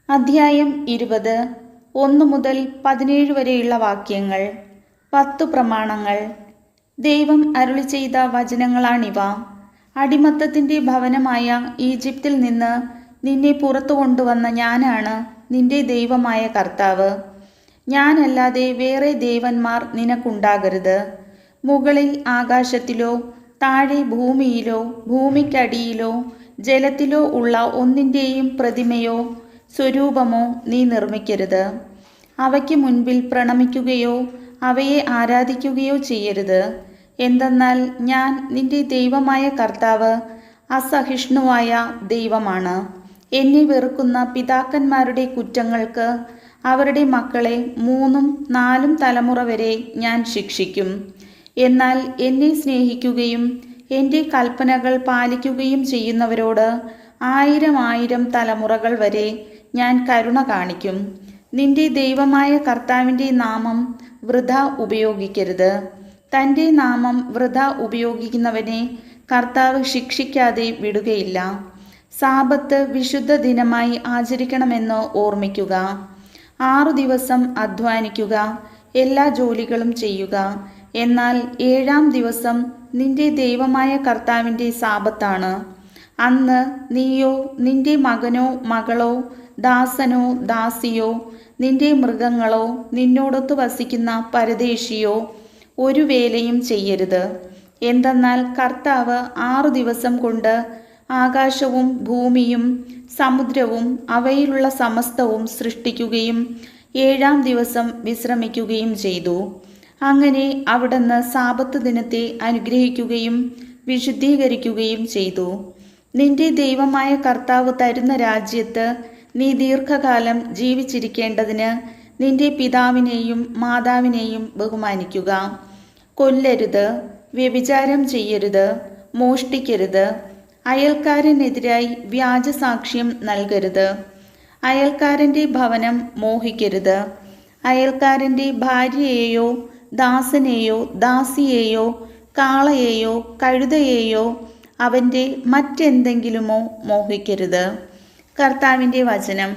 അധ്യായം 20 1 മുതൽ 17 വരെയുള്ള വാക്യങ്ങൾ. 10 പ്രമാണങ്ങൾ. ദൈവം അരുളിച്ചെയ്ത വചനങ്ങളാണിവ. അടിമത്തത്തിൻ്റെ ഭവനമായ ഈജിപ്തിൽ നിന്ന് നിന്നെ പുറത്തു കൊണ്ടുവന്ന ഞാനാണ് നിന്റെ ദൈവമായ കർത്താവ്. ഞാനല്ലാതെ വേറെ ദേവന്മാർ നിനക്കുണ്ടാകരുത്. മുകളിൽ ആകാശത്തിലോ താഴെ ഭൂമിയിലോ ഭൂമിക്കടിയിലോ ജലത്തിലോ ഉള്ള ഒന്നിൻ്റെയും പ്രതിമയോ സ്വരൂപമോ നീ നിർമ്മിക്കരുത്. അവയ്ക്ക് മുൻപിൽ പ്രണമിക്കുകയോ അവയെ ആരാധിക്കുകയോ ചെയ്യരുത്. എന്തെന്നാൽ ഞാൻ നിന്റെ ദൈവമായ കർത്താവ് അസഹിഷ്ണുവായ ദൈവമാണ്. എന്നെ വെറുക്കുന്ന പിതാക്കന്മാരുടെ കുറ്റങ്ങൾക്ക് അവരുടെ മക്കളെ 3ഉം 4ഉം തലമുറ വരെ ഞാൻ ശിക്ഷിക്കും. എന്നാൽ എന്നെ സ്നേഹിക്കുകയും എൻ്റെ കൽപ്പനകൾ പാലിക്കുകയും ചെയ്യുന്നവരോട് 1000 തലമുറകൾ വരെ ഞാൻ കരുണ കാണിക്കും. നിന്റെ ദൈവമായ കർത്താവിൻ്റെ നാമം വൃഥാ ഉപയോഗിക്കരുത്. തൻ്റെ നാമം വൃഥാ ഉപയോഗിക്കുന്നവനെ കർത്താവ് ശിക്ഷിക്കാതെ വിടുകയില്ല. സാബത്ത് വിശുദ്ധ ദിനമായി ആചരിക്കണമെന്ന് ഓർമ്മിക്കുക. 6 ദിവസം അധ്വാനിക്കുക, എല്ലാ ജോലികളും ചെയ്യുക. എന്നാൽ 7-ാം ദിവസം നിന്റെ ദൈവമായ കർത്താവിൻ്റെ സാബത്താണ്. അന്ന് നീയോ നിന്റെ മകനോ മകളോ ദാസനോ ദാസിയോ നിന്റെ മൃഗങ്ങളോ നിന്നോടൊത്ത് വസിക്കുന്ന പരദേശിയോ ഒരു വേലയും ചെയ്യരുത്. എന്തെന്നാൽ കർത്താവ് 6 ദിവസം കൊണ്ട് ആകാശവും ഭൂമിയും സമുദ്രവും അവയിലുള്ള സമസ്തവും സൃഷ്ടിക്കുകയും 7-ാം ദിവസം വിശ്രമിക്കുകയും ചെയ്തു. അങ്ങനെ അവിടുന്ന് സാബത്ത് ദിനത്തെ അനുഗ്രഹിക്കുകയും വിശുദ്ധീകരിക്കുകയും ചെയ്തു. നിന്റെ ദൈവമായ കർത്താവ് തരുന്ന രാജ്യത്ത് നീ ദീർഘകാലം ജീവിച്ചിരിക്കേണ്ടതിന് നിന്റെ പിതാവിനെയും മാതാവിനെയും ബഹുമാനിക്കുക. കൊല്ലരുത്, വ്യഭിചാരം ചെയ്യരുത്, മോഷ്ടിക്കരുത്, അയൽക്കാരനെതിരായി വ്യാജസാക്ഷ്യം നൽകരുത്, അയൽക്കാരൻ്റെ ഭവനം മോഹിക്കരുത്, അയൽക്കാരൻ്റെ ഭാര്യയെയോ ദാസനെയോ ദാസിയെയോ കാളയെയോ കഴുതയെയോ അവൻ്റെ മറ്റെന്തെങ്കിലുമോ മോഹിക്കരുത്. കർത്താവിൻ്റെ വചനം.